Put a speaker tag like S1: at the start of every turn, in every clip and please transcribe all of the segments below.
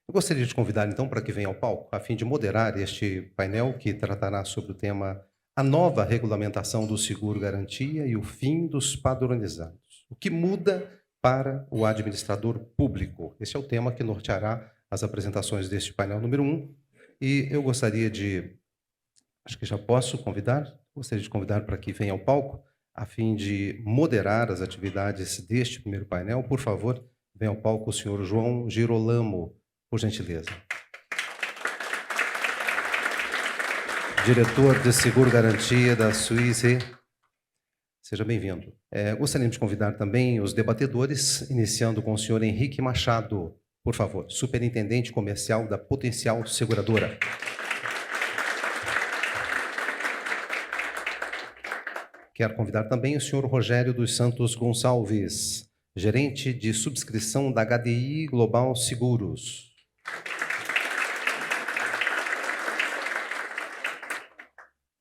S1: Eu gostaria de convidar, então, para que venha ao palco, a fim de moderar este painel que tratará sobre o tema A Nova Regulamentação do Seguro-Garantia e o Fim dos Padronizados. O que muda para o administrador público? Esse é o tema que norteará as apresentações deste painel número 1. E eu gostaria de, acho que já posso convidar, gostaria de convidar para que venha ao palco, a fim de moderar as atividades deste primeiro painel. Por favor, venha ao palco o senhor João Girolamo, por gentileza. Diretor de Seguro Garantia da Suisse. Seja bem-vindo. Gostaríamos de convidar também os debatedores, iniciando com o senhor Henrique Machado, por favor, superintendente comercial da Potencial Seguradora. Quero convidar também o senhor Rogério dos Santos Gonçalves, gerente de subscrição da HDI Global Seguros.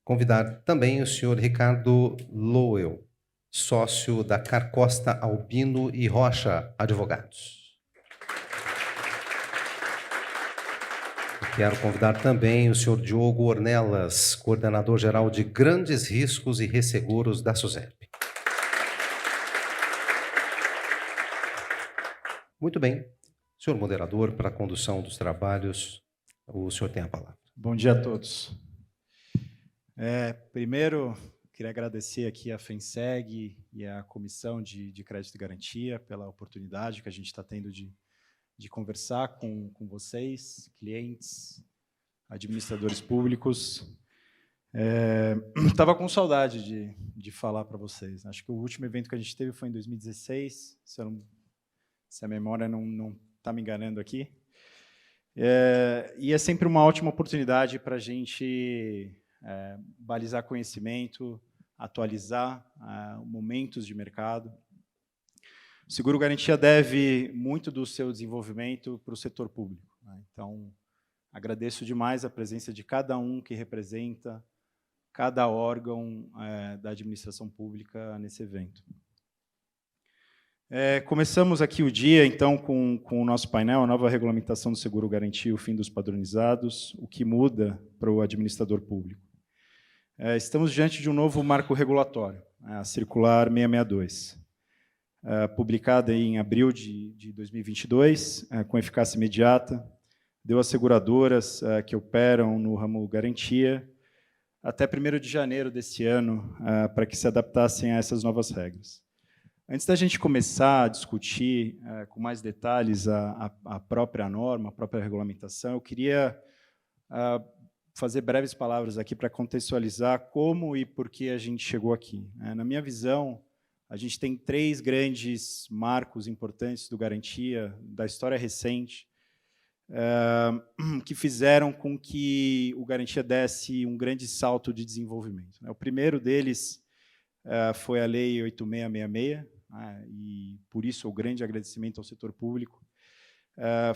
S1: Convidar também o senhor Ricardo Lowell, sócio da Carcosta Albino e Rocha Advogados. Quero convidar também o senhor Diogo Ornelas, coordenador-geral de Grandes Riscos e Resseguros da SUSEP. Muito bem. Senhor moderador, para a condução dos trabalhos, o senhor tem a palavra.
S2: Bom dia a todos. Primeiro, queria agradecer aqui a FENSEG e a Comissão de Crédito e Garantia pela oportunidade que a gente está tendo de conversar com vocês, clientes, administradores públicos. Estava com saudade de falar para vocês. Acho que o último evento que a gente teve foi em 2016, se a memória não está me enganando aqui. E é sempre uma ótima oportunidade para a gente balizar conhecimento, atualizar momentos de mercado. O Seguro Garantia deve muito do seu desenvolvimento para o setor público, né? Então, agradeço demais a presença de cada um que representa cada órgão da administração pública nesse evento. Começamos aqui o dia, então, com o nosso painel, a nova regulamentação do Seguro Garantia e o fim dos padronizados, o que muda para o administrador público. Estamos diante de um novo marco regulatório, a Circular 662, publicada em abril de 2022, com eficácia imediata, deu às seguradoras que operam no ramo garantia até 1º de janeiro desse ano, para que se adaptassem a essas novas regras. Antes da gente começar a discutir com mais detalhes a própria norma, a própria regulamentação, eu queria fazer breves palavras aqui para contextualizar como e por que a gente chegou aqui. Na minha visão, a gente tem 3 grandes marcos importantes do Garantia, da história recente, que fizeram com que o Garantia desse um grande salto de desenvolvimento. O primeiro deles foi a Lei 8666, e por isso o grande agradecimento ao setor público.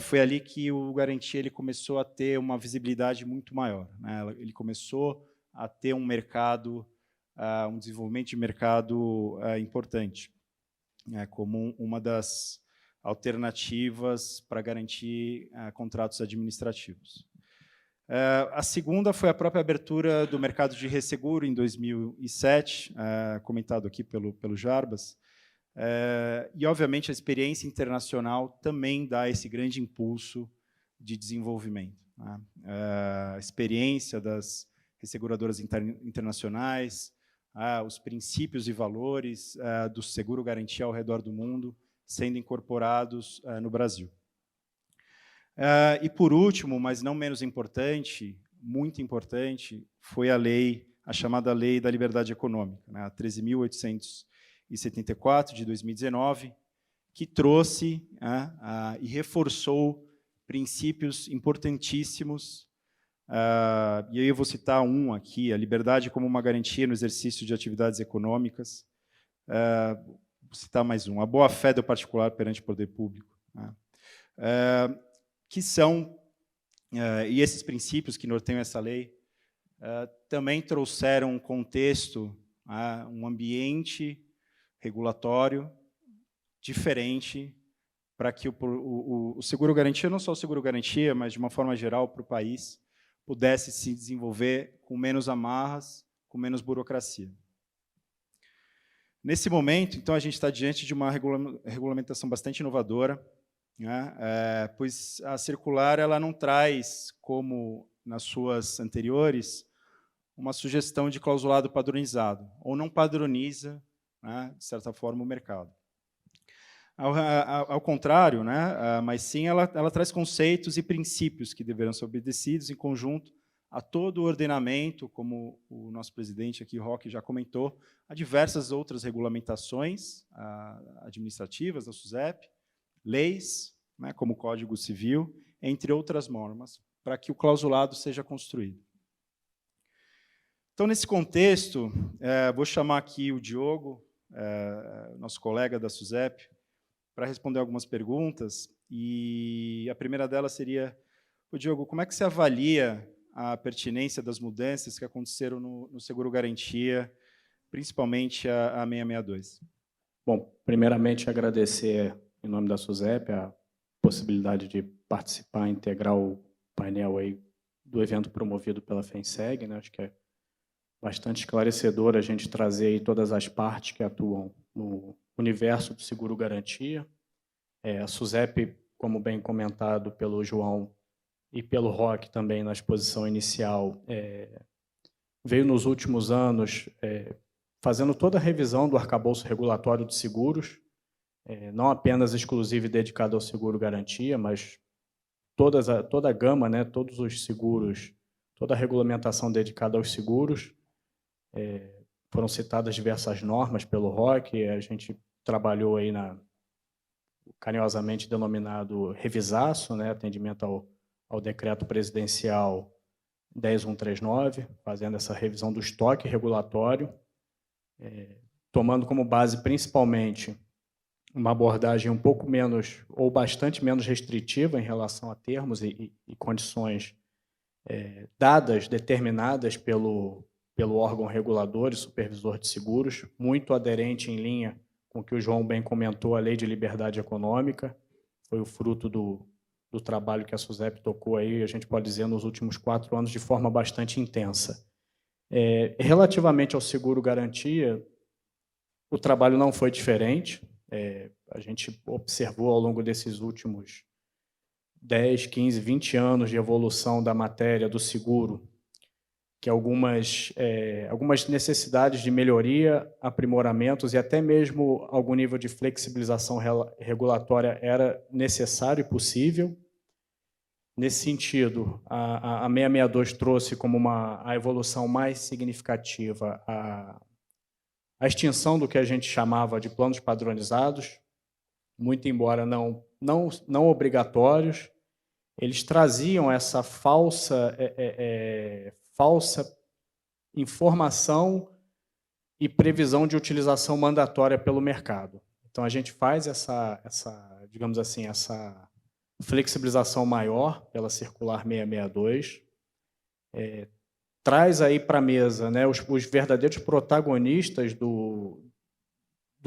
S2: Foi ali que o Garantia ele começou a ter uma visibilidade muito maior, né? Ele começou a ter um mercado, um desenvolvimento de mercado importante, como uma das alternativas para garantir contratos administrativos. A segunda foi a própria abertura do mercado de resseguro em 2007, comentado aqui pelo Jarbas, e, obviamente, a experiência internacional também dá esse grande impulso de desenvolvimento, né? A experiência das resseguradoras internacionais, os princípios e valores do seguro garantia ao redor do mundo sendo incorporados no Brasil. E, por último, mas não menos importante, muito importante, foi a chamada Lei da Liberdade Econômica, né, a 13.874, de 2019, que trouxe e reforçou princípios importantíssimos, e aí eu vou citar um aqui, a liberdade como uma garantia no exercício de atividades econômicas, vou citar mais um, a boa-fé do particular perante o poder público, né, que são, e esses princípios que norteiam essa lei, também trouxeram um contexto, um ambiente regulatório diferente para que o seguro-garantia, não só o seguro-garantia, mas de uma forma geral para o país, pudesse se desenvolver com menos amarras, com menos burocracia. Nesse momento, então, a gente está diante de uma regulamentação bastante inovadora, né? Pois a circular ela não traz, como nas suas anteriores, uma sugestão de clausulado padronizado, ou não padroniza, né, de certa forma, o mercado. Ao contrário, né, mas sim ela traz conceitos e princípios que deverão ser obedecidos em conjunto a todo o ordenamento, como o nosso presidente aqui, Roque, já comentou, a diversas outras regulamentações administrativas da SUSEP, leis, né, como o Código Civil, entre outras normas, para que o clausulado seja construído. Então, nesse contexto, vou chamar aqui o Diogo, nosso colega da SUSEP, para responder algumas perguntas, e a primeira delas seria, Diogo, como é que você avalia a pertinência das mudanças que aconteceram no seguro-garantia, principalmente a 662?
S3: Bom, primeiramente agradecer, em nome da SUSEP, a possibilidade de participar, integrar o painel aí do evento promovido pela FENSEG, né? Acho que é bastante esclarecedor a gente trazer aí todas as partes que atuam no universo do seguro-garantia. A SUSEP, como bem comentado pelo João e pelo Roque também na exposição inicial, veio nos últimos anos fazendo toda a revisão do arcabouço regulatório de seguros, não apenas exclusivo e dedicado ao seguro-garantia, mas toda a gama, né, todos os seguros, toda a regulamentação dedicada aos seguros. Foram citadas diversas normas pelo Roque, a gente trabalhou aí carinhosamente denominado revisaço, né, atendimento ao decreto presidencial 10.139, fazendo essa revisão do estoque regulatório, tomando como base principalmente uma abordagem um pouco menos ou bastante menos restritiva em relação a termos e condições dadas, determinadas pelo órgão regulador e supervisor de seguros, muito aderente em linha com o que o João bem comentou, a Lei de Liberdade Econômica, foi o fruto do trabalho que a SUSEP tocou aí, a gente pode dizer, nos últimos 4 anos, de forma bastante intensa. Relativamente ao seguro-garantia, o trabalho não foi diferente. A gente observou ao longo desses últimos 10, 15, 20 anos de evolução da matéria do seguro, que algumas necessidades de melhoria, aprimoramentos e até mesmo algum nível de flexibilização regulatória era necessário e possível. Nesse sentido, a 662 trouxe como a evolução mais significativa a extinção do que a gente chamava de planos padronizados, muito embora não obrigatórios. Eles traziam essa falsa informação e previsão de utilização mandatória pelo mercado. Então, a gente faz digamos assim, essa flexibilização maior pela circular 662, traz aí para a mesa, né, os verdadeiros protagonistas do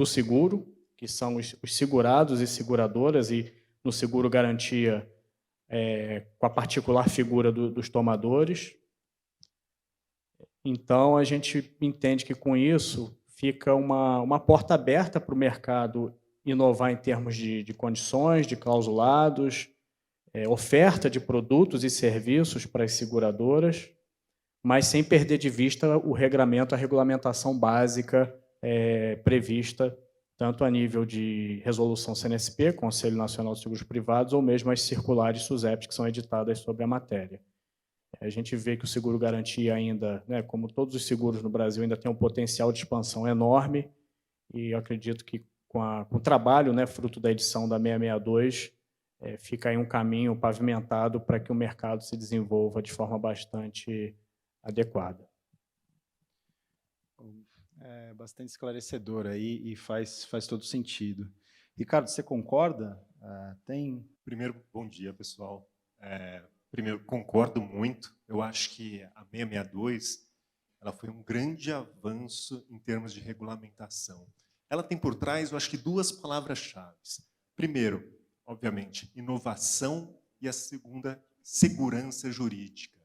S3: seguro, que são os segurados e seguradoras, e no seguro-garantia, com a particular figura dos tomadores. Então, a gente entende que, com isso, fica uma porta aberta para o mercado inovar em termos de condições, de clausulados, oferta de produtos e serviços para as seguradoras, mas sem perder de vista o regramento, a regulamentação básica prevista, tanto a nível de resolução CNSP, Conselho Nacional de Seguros Privados, ou mesmo as circulares SUSEP que são editadas sobre a matéria. A gente vê que o seguro-garantia ainda, né, como todos os seguros no Brasil, ainda tem um potencial de expansão enorme, e eu acredito que com o trabalho, né, fruto da edição da 662, fica aí um caminho pavimentado para que o mercado se desenvolva de forma bastante adequada.
S2: É bastante esclarecedor aí e faz todo sentido. Ricardo, você concorda?
S4: Primeiro, bom dia, pessoal. Primeiro, concordo muito. Eu acho que a 662 ela foi um grande avanço em termos de regulamentação. Ela tem por trás, eu acho que, 2 palavras-chave. Primeiro, obviamente, inovação e a segunda, segurança jurídica.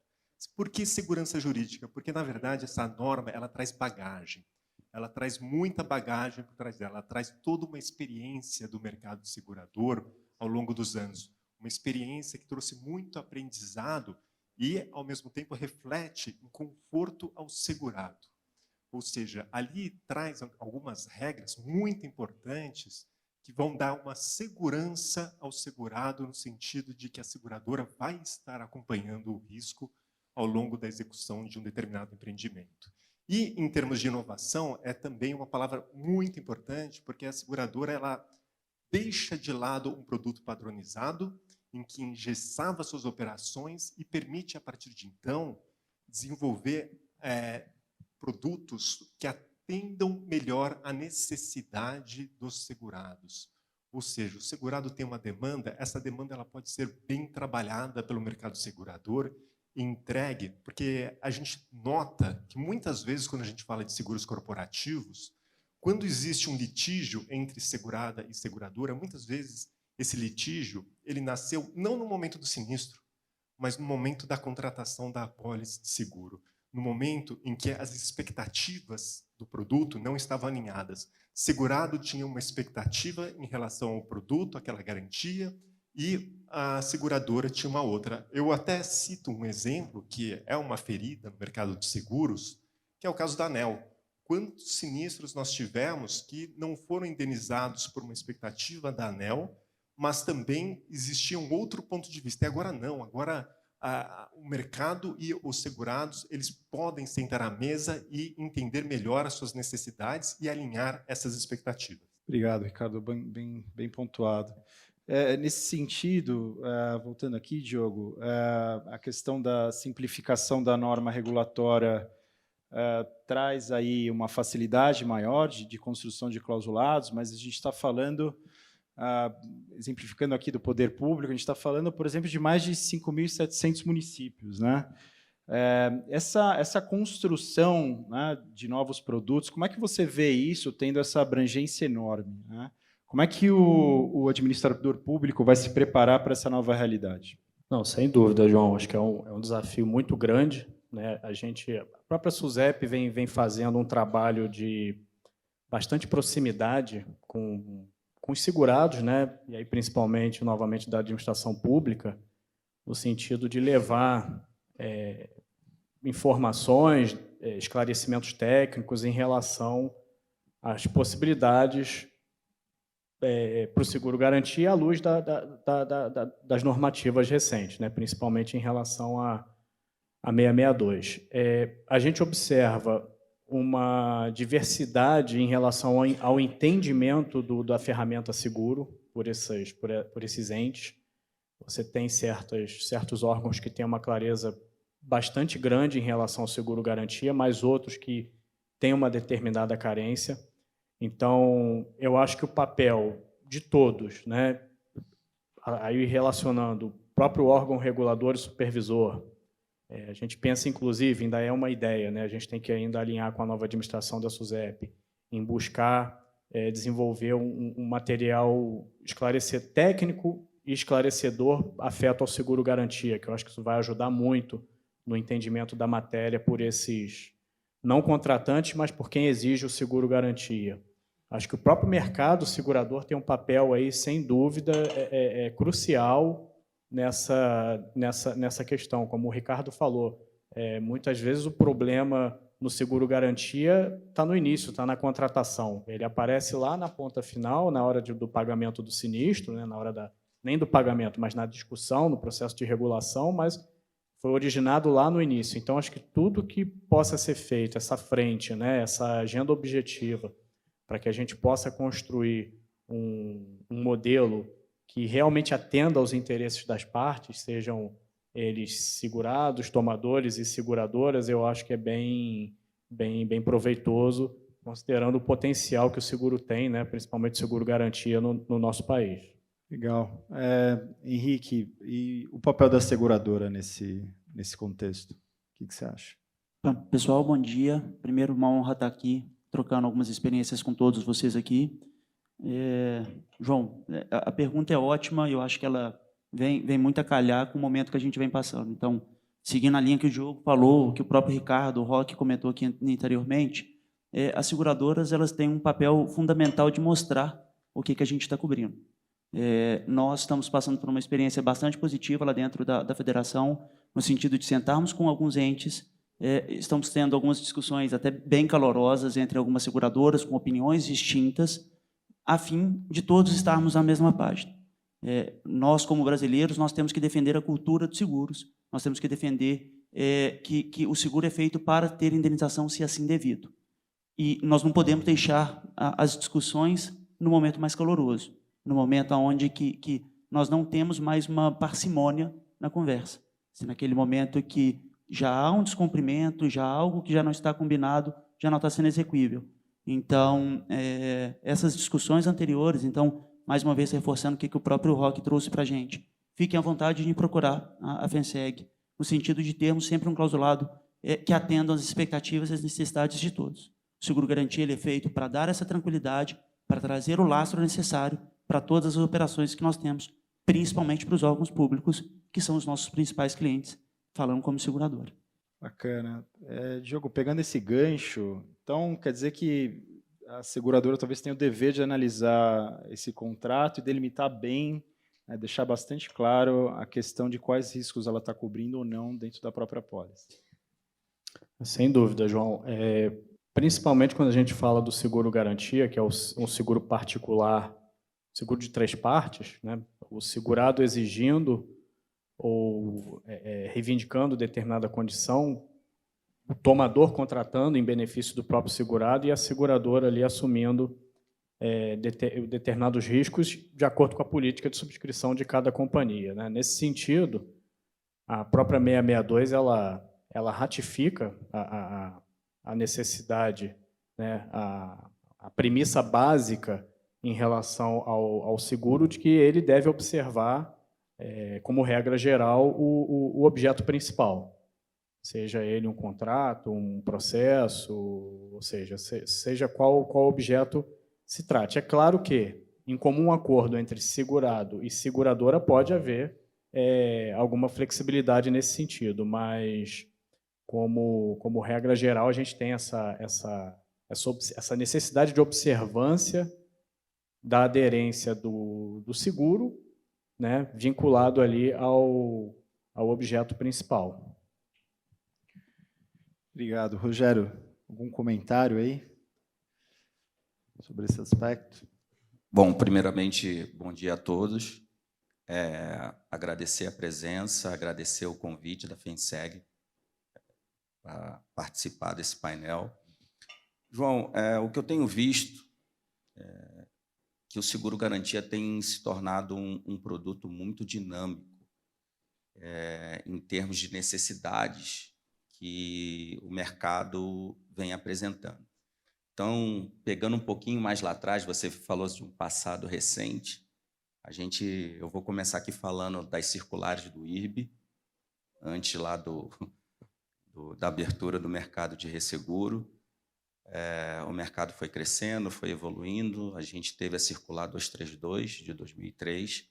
S4: Por que segurança jurídica? Porque, na verdade, essa norma ela traz bagagem. Ela traz muita bagagem por trás dela. Ela traz toda uma experiência do mercado segurador ao longo dos anos. Uma experiência que trouxe muito aprendizado e, ao mesmo tempo, reflete um conforto ao segurado. Ou seja, ali traz algumas regras muito importantes que vão dar uma segurança ao segurado no sentido de que a seguradora vai estar acompanhando o risco ao longo da execução de um determinado empreendimento. E, em termos de inovação, é também uma palavra muito importante, porque a seguradora ela deixa de lado um produto padronizado, em que engessava suas operações e permite, a partir de então, desenvolver produtos que atendam melhor a necessidade dos segurados. Ou seja, o segurado tem uma demanda, essa demanda ela pode ser bem trabalhada pelo mercado segurador e entregue, porque a gente nota que muitas vezes, quando a gente fala de seguros corporativos, quando existe um litígio entre segurada e seguradora, muitas vezes esse litígio ele nasceu não no momento do sinistro, mas no momento da contratação da apólice de seguro, no momento em que as expectativas do produto não estavam alinhadas. Segurado tinha uma expectativa em relação ao produto, aquela garantia, e a seguradora tinha uma outra. Eu até cito um exemplo que é uma ferida no mercado de seguros, que é o caso da ANEL. Quantos sinistros nós tivemos que não foram indenizados por uma expectativa da ANEL, mas também existia um outro ponto de vista. E agora não, agora o mercado e os segurados eles podem sentar à mesa e entender melhor as suas necessidades e alinhar essas expectativas.
S2: Obrigado, Ricardo, bem pontuado. Nesse sentido, voltando aqui, Diogo, a questão da simplificação da norma regulatória traz aí uma facilidade maior de construção de clausulados, mas a gente está falando, exemplificando aqui do poder público, a gente está falando, por exemplo, de mais de 5.700 municípios, né? Essa construção, né, de novos produtos, como é que você vê isso tendo essa abrangência enorme, né? Como é que o administrador público vai se preparar para essa nova realidade?
S3: Não, sem dúvida, João. Acho que é um desafio muito grande, né? A própria SUSEP vem fazendo um trabalho de bastante proximidade com os segurados, né? E aí principalmente, novamente, da administração pública, no sentido de levar informações, esclarecimentos técnicos em relação às possibilidades para o seguro-garantia à luz das normativas recentes, né? Principalmente em relação à 662. A gente observa uma diversidade em relação ao entendimento da ferramenta seguro por esses entes. Você tem certos órgãos que têm uma clareza bastante grande em relação ao seguro-garantia, mas outros que têm uma determinada carência. Então, eu acho que o papel de todos, né, aí relacionando o próprio órgão regulador e supervisor, a gente pensa, inclusive, ainda é uma ideia, né, a gente tem que ainda alinhar com a nova administração da SUSEP, em buscar desenvolver um material técnico e esclarecedor afeto ao seguro-garantia, que eu acho que isso vai ajudar muito no entendimento da matéria por esses não contratantes, mas por quem exige o seguro-garantia. Acho que o próprio mercado segurador tem um papel aí, sem dúvida, crucial nessa questão. Como o Ricardo falou, muitas vezes o problema no seguro-garantia está no início, está na contratação. Ele aparece lá na ponta final, na hora do pagamento do sinistro, né, na hora nem do pagamento, mas na discussão, no processo de regulação, mas foi originado lá no início. Então, acho que tudo que possa ser feito, essa frente, né, essa agenda objetiva, para que a gente possa construir um modelo que realmente atenda aos interesses das partes, sejam eles segurados, tomadores e seguradoras, eu acho que é bem proveitoso, considerando o potencial que o seguro tem, né, principalmente o seguro-garantia no nosso país.
S2: Legal. Henrique, e o papel da seguradora nesse contexto? O que você acha?
S5: Pessoal, bom dia. Primeiro, uma honra estar aqui, trocando algumas experiências com todos vocês aqui. João, a pergunta é ótima e eu acho que ela vem muito a calhar com o momento que a gente vem passando. Então, seguindo a linha que o Diogo falou, que o próprio Ricardo, o Roque comentou aqui anteriormente, as seguradoras elas têm um papel fundamental de mostrar o que a gente está cobrindo. Nós estamos passando por uma experiência bastante positiva lá dentro da federação, no sentido de sentarmos com alguns entes, estamos tendo algumas discussões até bem calorosas entre algumas seguradoras, com opiniões distintas, a fim de todos estarmos na mesma página. Nós, como brasileiros, nós temos que defender a cultura dos seguros, nós temos que defender que o seguro é feito para ter indenização, se assim devido. E nós não podemos deixar as discussões no momento mais caloroso, no momento onde que nós não temos mais uma parcimônia na conversa. Se naquele momento que já há um descumprimento, já há algo que já não está combinado, já não está sendo execuível. Então, essas discussões anteriores, então, mais uma vez reforçando o que o próprio Roque trouxe para a gente, fiquem à vontade de procurar a FENSEG, no sentido de termos sempre um clausulado que atenda às expectativas e às necessidades de todos. O seguro-garantia ele é feito para dar essa tranquilidade, para trazer o lastro necessário para todas as operações que nós temos, principalmente para os órgãos públicos, que são os nossos principais clientes, falando como seguradora.
S2: Bacana. Diogo, pegando esse gancho, então quer dizer que a seguradora talvez tenha o dever de analisar esse contrato e delimitar bem, deixar bastante claro a questão de quais riscos ela está cobrindo ou não dentro da própria pólice.
S3: Sem dúvida, João. Principalmente quando a gente fala do seguro-garantia, que é um seguro particular, seguro de 3 partes, né? O segurado exigindo ou reivindicando determinada condição, o tomador contratando em benefício do próprio segurado e a seguradora ali assumindo determinados riscos de acordo com a política de subscrição de cada companhia, né? Nesse sentido, a própria 662 ela ratifica a necessidade, né, a premissa básica em relação ao seguro de que ele deve observar, como regra geral, o objeto principal, seja ele um contrato, um processo, ou seja qual objeto se trate. É claro que, em comum acordo entre segurado e seguradora, pode haver alguma flexibilidade nesse sentido, mas, como regra geral, a gente tem essa necessidade de observância da aderência do seguro, né, vinculado ali ao objeto principal.
S2: Obrigado. Rogério, algum comentário aí sobre esse aspecto?
S6: Bom, primeiramente, bom dia a todos. Agradecer a presença, agradecer o convite da FENSEG para participar desse painel. João, o que eu tenho visto que o seguro-garantia tem se tornado um produto muito dinâmico em termos de necessidades que o mercado vem apresentando. Então, pegando um pouquinho mais lá atrás, você falou de um passado recente, eu vou começar aqui falando das circulares do IRB, antes lá da abertura do mercado de resseguro. O mercado foi crescendo, foi evoluindo, a gente teve a circular 232 de 2003,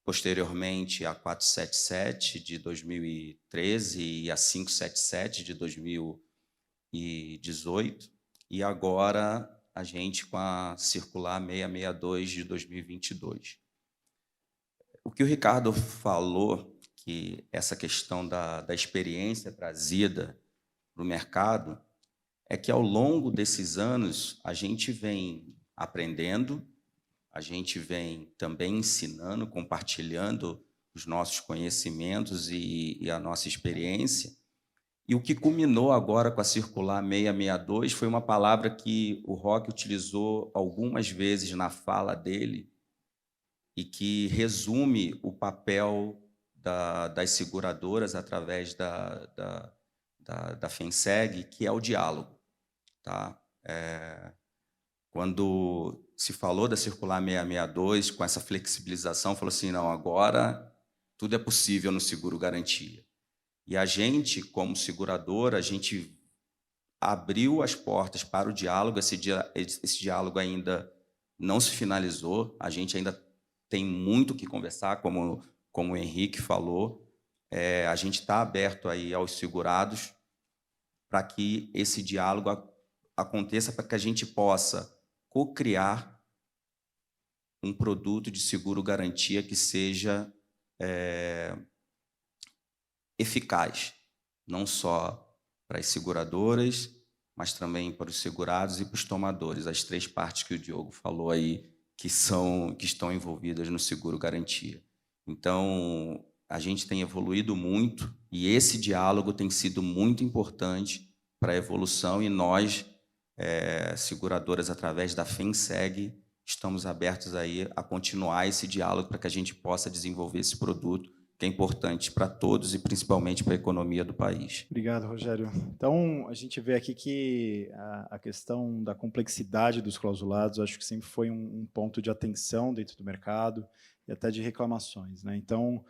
S6: posteriormente a 477 de 2013 e a 577 de 2018, e agora a gente com a circular 662 de 2022. O que o Ricardo falou, que essa questão da experiência trazida para o mercado, é que ao longo desses anos a gente vem aprendendo, a gente vem também ensinando, compartilhando os nossos conhecimentos e a nossa experiência. E o que culminou agora com a circular 662 foi uma palavra que o Roque utilizou algumas vezes na fala dele e que resume o papel das seguradoras através da FENSEG, que é o diálogo. Tá? Quando se falou da circular 662, com essa flexibilização, falou assim, não, agora tudo é possível no seguro-garantia. E a gente, como seguradora, a gente abriu as portas para o diálogo. Esse diálogo ainda não se finalizou, a gente ainda tem muito o que conversar, como o Henrique falou. A gente está aberto aí aos segurados para que esse diálogo aconteça, para que a gente possa co-criar um produto de seguro-garantia que seja eficaz, não só para as seguradoras, mas também para os segurados e para os tomadores, as 3 partes que o Diogo falou aí, que estão envolvidas no seguro-garantia. Então, a gente tem evoluído muito e esse diálogo tem sido muito importante para a evolução, e nós, seguradoras, através da FENSEG, estamos abertos aí a continuar esse diálogo para que a gente possa desenvolver esse produto, que é importante para todos e principalmente para a economia do país.
S2: Obrigado, Rogério. Então, a gente vê aqui que a questão da complexidade dos clausulados, acho que sempre foi um ponto de atenção dentro do mercado e até de reclamações, né? Então,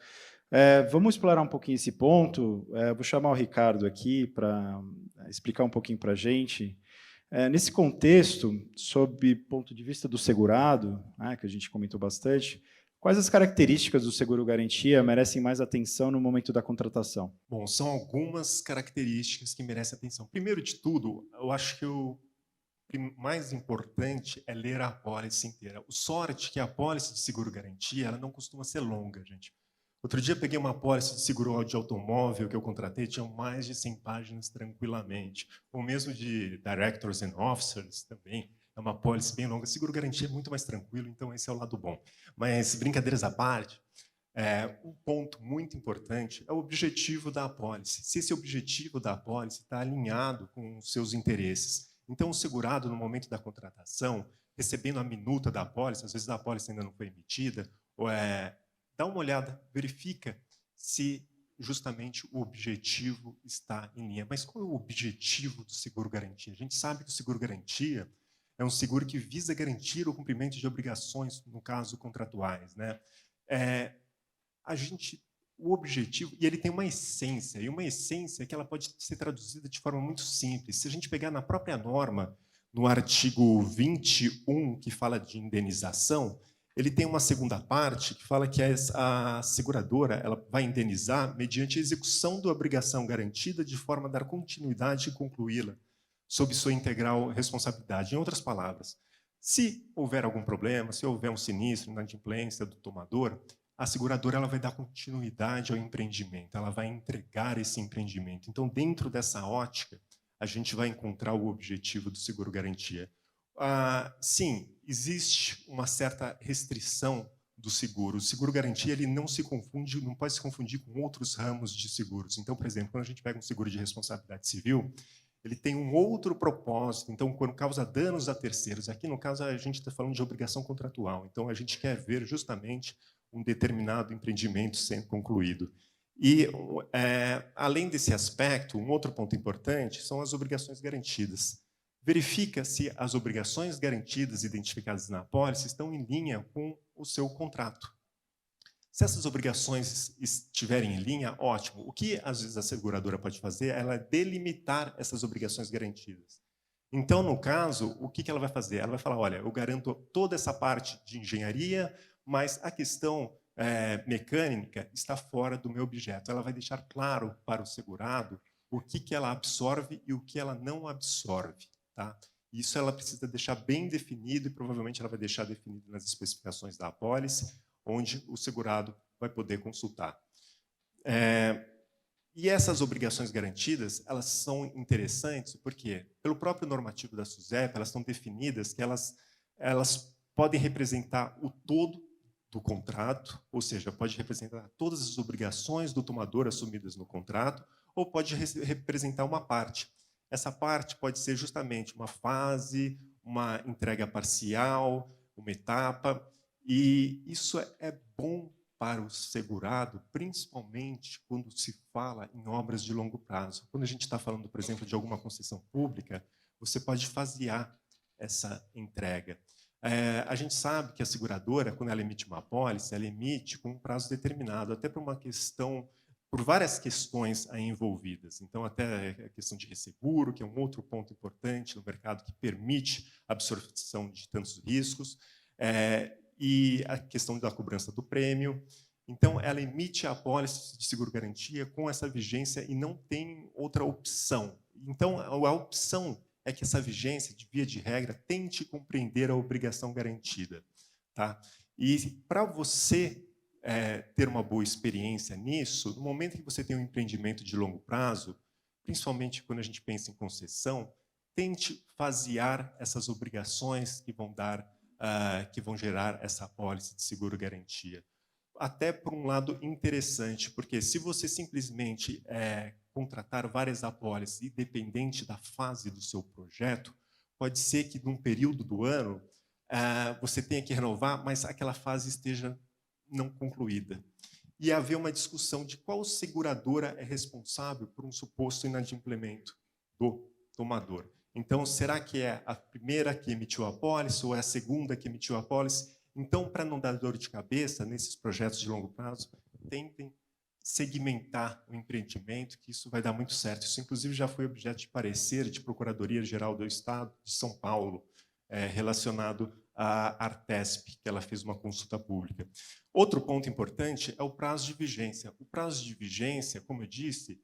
S2: vamos explorar um pouquinho esse ponto. Vou chamar o Ricardo aqui para explicar um pouquinho para a gente. Nesse contexto, sob ponto de vista do segurado, né, que a gente comentou bastante, quais as características do seguro-garantia merecem mais atenção no momento da contratação?
S4: Bom, são algumas características que merecem atenção. Primeiro de tudo, eu acho que o mais importante é ler a apólice inteira. O sorte que a apólice de seguro-garantia ela não costuma ser longa, gente. Outro dia peguei uma apólice de seguro de automóvel que eu contratei, tinha mais de 100 páginas tranquilamente. O mesmo de Directors and Officers também. É uma apólice bem longa. Seguro-garantia é muito mais tranquilo, então esse é o lado bom. Mas, brincadeiras à parte, um ponto muito importante é o objetivo da apólice. Se esse objetivo da apólice está alinhado com os seus interesses. Então, o segurado, no momento da contratação, recebendo a minuta da apólice, às vezes a apólice ainda não foi emitida, dá uma olhada, verifica se justamente o objetivo está em linha. Mas qual é o objetivo do seguro-garantia? A gente sabe que o seguro-garantia é um seguro que visa garantir o cumprimento de obrigações, no caso, contratuais, né? O objetivo, e ele tem uma essência, e uma essência que ela pode ser traduzida de forma muito simples. Se a gente pegar na própria norma, no artigo 21, que fala de indenização, ele tem uma segunda parte que fala que a seguradora ela vai indenizar mediante a execução da obrigação garantida de forma a dar continuidade e concluí-la sob sua integral responsabilidade. Em outras palavras, se houver algum problema, se houver um sinistro, inadimplência do tomador, a seguradora ela vai dar continuidade ao empreendimento, ela vai entregar esse empreendimento. Então, dentro dessa ótica, a gente vai encontrar o objetivo do seguro-garantia. Sim, existe uma certa restrição do seguro. O seguro-garantia ele não se confunde, não pode se confundir com outros ramos de seguros. Então, por exemplo, quando a gente pega um seguro de responsabilidade civil, ele tem um outro propósito. Então, quando causa danos a terceiros, aqui no caso a gente está falando de obrigação contratual. Então, a gente quer ver justamente um determinado empreendimento sendo concluído. E, além desse aspecto, um outro ponto importante são as obrigações garantidas. Verifica se as obrigações garantidas identificadas na apólice estão em linha com o seu contrato. Se essas obrigações estiverem em linha, ótimo. O que, às vezes, a seguradora pode fazer é delimitar essas obrigações garantidas. Então, no caso, o que ela vai fazer? Ela vai falar, olha, eu garanto toda essa parte de engenharia, mas a questão mecânica está fora do meu objeto. Ela vai deixar claro para o segurado o que ela absorve e o que ela não absorve. Tá? Isso ela precisa deixar bem definido e provavelmente ela vai deixar definido nas especificações da apólice, onde o segurado vai poder consultar. E essas obrigações garantidas, elas são interessantes porque, pelo próprio normativo da SUSEP, elas estão definidas que elas podem representar o todo do contrato, ou seja, pode representar todas as obrigações do tomador assumidas no contrato, ou pode representar uma parte. Essa parte pode ser justamente uma fase, uma entrega parcial, uma etapa, e isso é bom para o segurado, principalmente quando se fala em obras de longo prazo. Quando a gente está falando, por exemplo, de alguma concessão pública, você pode fasear essa entrega. A gente sabe que a seguradora, quando ela emite uma apólice, ela emite com um prazo determinado, até por uma questão por várias questões aí envolvidas. Então, até a questão de resseguro, que é um outro ponto importante no mercado que permite a absorção de tantos riscos, e a questão da cobrança do prêmio. Então, ela emite a apólice de seguro-garantia com essa vigência e não tem outra opção. Então, a opção é que essa vigência, de via de regra, tente compreender a obrigação garantida. Tá? E para você ter uma boa experiência nisso, no momento que você tem um empreendimento de longo prazo, principalmente quando a gente pensa em concessão, tente fasear essas obrigações que vão gerar essa apólice de seguro-garantia. Até por um lado interessante, porque se você simplesmente contratar várias apólices, independente da fase do seu projeto, pode ser que num período do ano você tenha que renovar, mas aquela fase esteja não concluída. E haver uma discussão de qual seguradora é responsável por um suposto inadimplemento do tomador. Então, será que é a primeira que emitiu a apólice ou é a segunda que emitiu a apólice? Então, para não dar dor de cabeça nesses projetos de longo prazo, tentem segmentar o empreendimento, que isso vai dar muito certo. Isso, inclusive, já foi objeto de parecer de Procuradoria-Geral do Estado de São Paulo, relacionado à Artesp, que ela fez uma consulta pública. Outro ponto importante é o prazo de vigência. O prazo de vigência, como eu disse,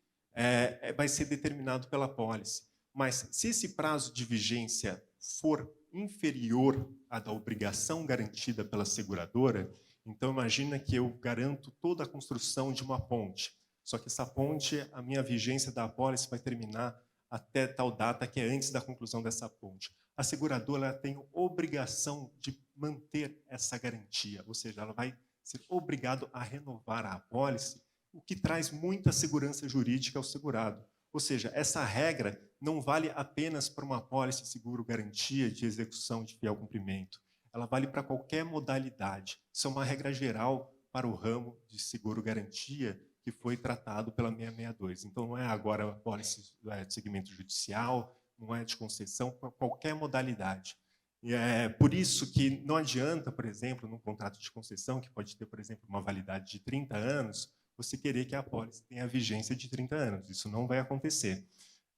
S4: vai ser determinado pela apólice. Mas, se esse prazo de vigência for inferior à da obrigação garantida pela seguradora, então imagina que eu garanto toda a construção de uma ponte. Só que essa ponte, a minha vigência da apólice vai terminar até tal data, que é antes da conclusão dessa ponte. A seguradora ela tem obrigação de manter essa garantia, ou seja, ela vai ser obrigada a renovar a apólice, o que traz muita segurança jurídica ao segurado. Ou seja, essa regra não vale apenas para uma apólice de seguro-garantia de execução de fiel cumprimento. Ela vale para qualquer modalidade. Isso é uma regra geral para o ramo de seguro-garantia que foi tratado pela 662. Então, não é agora a apólice de segmento judicial, não é de concessão, para qualquer modalidade. E é por isso que não adianta, por exemplo, num contrato de concessão, que pode ter, por exemplo, uma validade de 30 anos, você querer que a apólice tenha vigência de 30 anos. Isso não vai acontecer.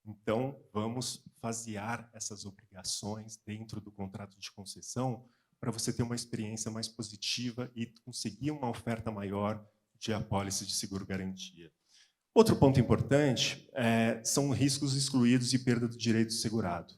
S4: Então, vamos fasear essas obrigações dentro do contrato de concessão para você ter uma experiência mais positiva e conseguir uma oferta maior de apólice de seguro-garantia. Outro ponto importante são riscos excluídos e perda do direito segurado.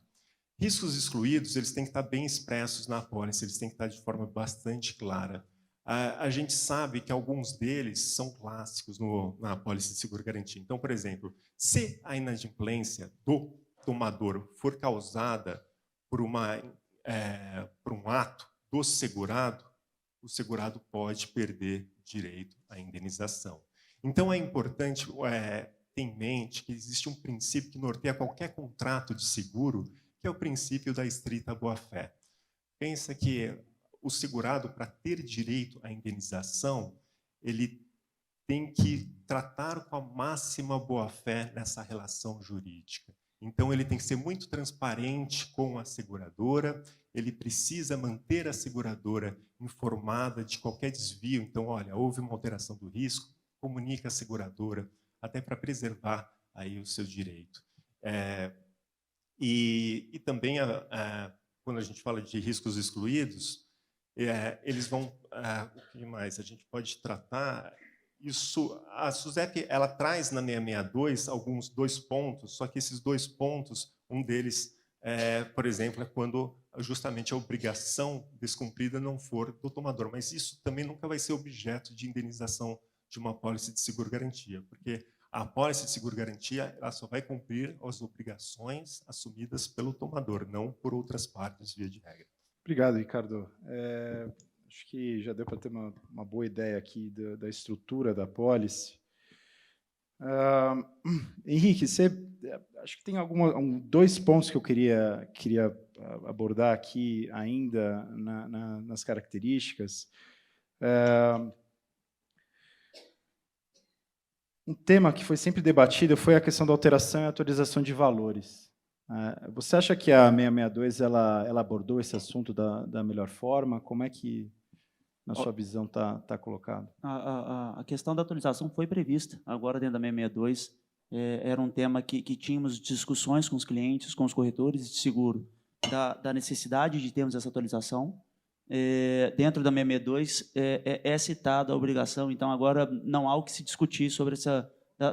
S4: Riscos excluídos, eles têm que estar bem expressos na apólice, eles têm que estar de forma bastante clara. A gente sabe que alguns deles são clássicos na apólice de seguro-garantia. Então, por exemplo, se a inadimplência do tomador for causada por um ato do segurado, o segurado pode perder direito à indenização. Então, é importante ter em mente que existe um princípio que norteia qualquer contrato de seguro, que é o princípio da estrita boa-fé. Pensa que o segurado, para ter direito à indenização, ele tem que tratar com a máxima boa-fé nessa relação jurídica. Então, ele tem que ser muito transparente com a seguradora, ele precisa manter a seguradora informada de qualquer desvio. Então, olha, houve uma alteração do risco, comunica a seguradora, até para preservar aí o seu direito. E também, quando a gente fala de riscos excluídos, eles vão... o que mais a gente pode tratar? Isso, a SUSEP ela traz na 662 dois pontos, só que esses 2 pontos, um deles, por exemplo, é quando justamente a obrigação descumprida não for do tomador. Mas isso também nunca vai ser objeto de indenização de uma apólice de seguro-garantia, porque a apólice de seguro-garantia ela só vai cumprir as obrigações assumidas pelo tomador, não por outras partes, via de regra.
S2: Obrigado, Ricardo. Acho que já deu para ter uma boa ideia aqui da estrutura da apólice. Henrique, acho que tem 2 pontos que eu queria abordar aqui ainda nas características. Um tema que foi sempre debatido foi a questão da alteração e atualização de valores. Você acha que a 662 ela abordou esse assunto da melhor forma? Como é que na sua visão, está colocado?
S5: A questão da atualização foi prevista agora dentro da 662. Era um tema que tínhamos discussões com os clientes, com os corretores de seguro, da necessidade de termos essa atualização. Dentro da 662 é citada a obrigação, então agora não há o que se discutir sobre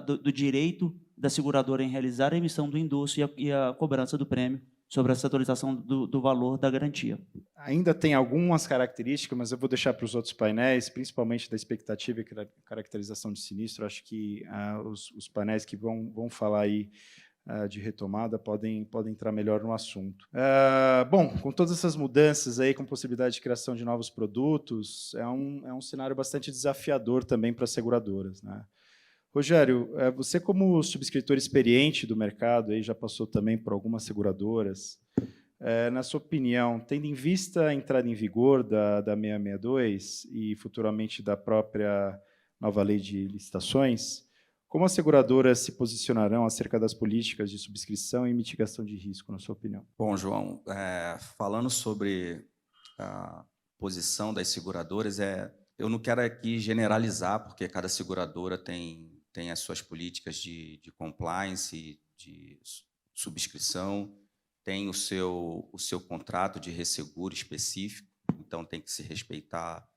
S5: do direito da seguradora em realizar a emissão do endosso e a cobrança do prêmio sobre essa atualização do valor da garantia.
S2: Ainda tem algumas características, mas eu vou deixar para os outros painéis, principalmente da expectativa e caracterização de sinistro. Acho que os painéis que vão falar aí de retomada podem entrar melhor no assunto. Bom, com todas essas mudanças aí, com possibilidade de criação de novos produtos, é um cenário bastante desafiador também para as seguradoras, né? Rogério, você como subscritor experiente do mercado, aí já passou também por algumas seguradoras, na sua opinião, tendo em vista a entrada em vigor da 662 e futuramente da própria nova lei de licitações, como as seguradoras se posicionarão acerca das políticas de subscrição e mitigação de risco, na sua opinião?
S6: Bom, João, falando sobre a posição das seguradoras, eu não quero aqui generalizar, porque cada seguradora tem as suas políticas de compliance, de subscrição, tem o seu contrato de resseguro específico, então tem que se respeitar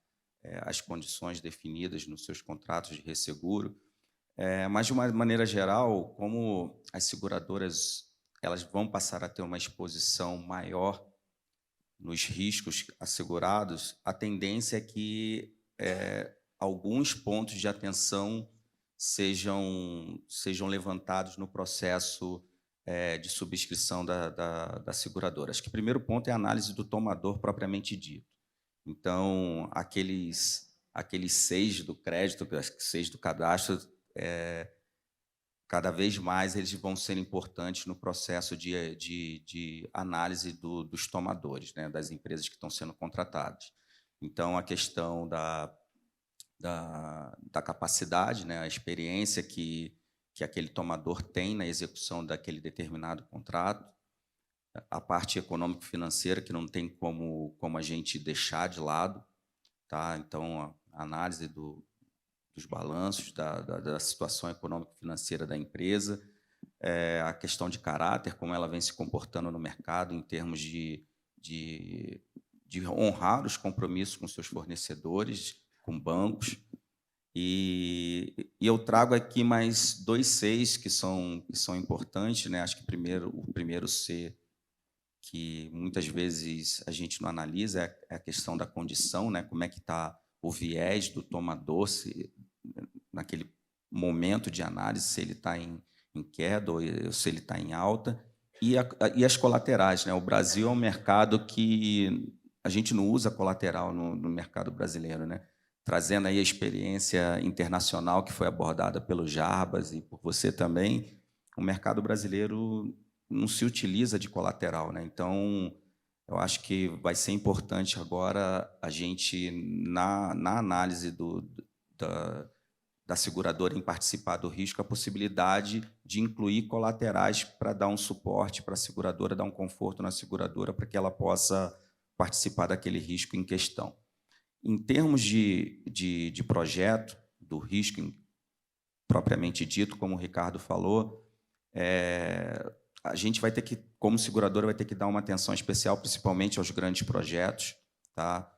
S6: as condições definidas nos seus contratos de resseguro. Mas, de uma maneira geral, como as seguradoras elas vão passar a ter uma exposição maior nos riscos assegurados, a tendência é que alguns pontos de atenção sejam levantados no processo de subscrição da seguradora. Acho que o primeiro ponto é a análise do tomador propriamente dito. Então, aqueles 6 do crédito, 6 do cadastro, cada vez mais eles vão ser importantes no processo de análise dos tomadores, né, das empresas que estão sendo contratadas. Então, a questão da capacidade, né, a experiência que aquele tomador tem na execução daquele determinado contrato, a parte econômico-financeira, que não tem como a gente deixar de lado, tá? Então, a análise dos balanços, da situação econômico-financeira da empresa, a questão de caráter, como ela vem se comportando no mercado em termos de honrar os compromissos com seus fornecedores, com bancos. E eu trago aqui mais 2 Cs que são importantes, né? Acho que o primeiro C, que muitas vezes a gente não analisa, é a questão da condição, né? Como é que está o viés do tomador, naquele momento de análise, se ele está em queda ou se ele está em alta, e as colaterais, né? O Brasil é um mercado que a gente não usa colateral no mercado brasileiro, né? Trazendo aí a experiência internacional que foi abordada pelo Jarbas e por você também, o mercado brasileiro não se utiliza de colateral, né? Então, eu acho que vai ser importante agora a gente, na análise da seguradora em participar do risco, a possibilidade de incluir colaterais para dar um suporte para a seguradora, dar um conforto na seguradora para que ela possa participar daquele risco em questão. Em termos de projeto, do risco propriamente dito, como o Ricardo falou, a gente vai ter que, como seguradora, vai ter que dar uma atenção especial, principalmente aos grandes projetos, tá?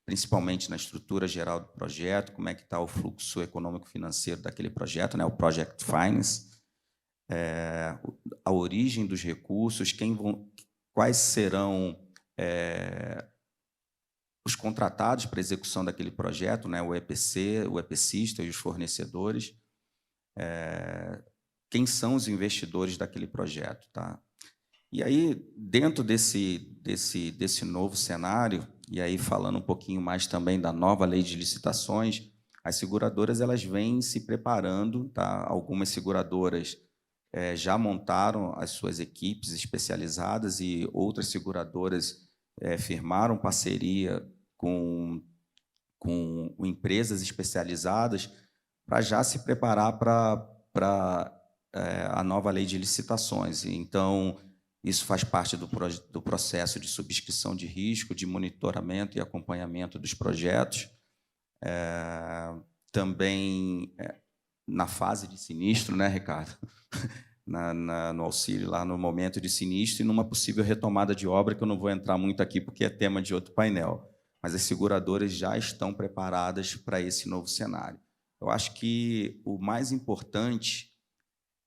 S6: Principalmente na estrutura geral do projeto, como é que está o fluxo econômico-financeiro daquele projeto, né? O Project Finance, a origem dos recursos, quais serão os contratados para execução daquele projeto, né? O EPC, o EPCista e os fornecedores, quem são os investidores daquele projeto, tá? E aí, dentro desse novo cenário, e aí falando um pouquinho mais também da nova lei de licitações, as seguradoras elas vêm se preparando, tá? Algumas seguradoras já montaram as suas equipes especializadas e outras seguradoras firmaram parceria com empresas especializadas para já se preparar para a nova lei de licitações. Então, Isso faz parte do processo de subscrição de risco, de monitoramento e acompanhamento dos projetos. Também na fase de sinistro, né, Ricardo? No auxílio, lá no momento de sinistro e numa possível retomada de obra, que eu não vou entrar muito aqui porque é tema de outro painel. Mas as seguradoras já estão preparadas para esse novo cenário. Eu acho que o mais importante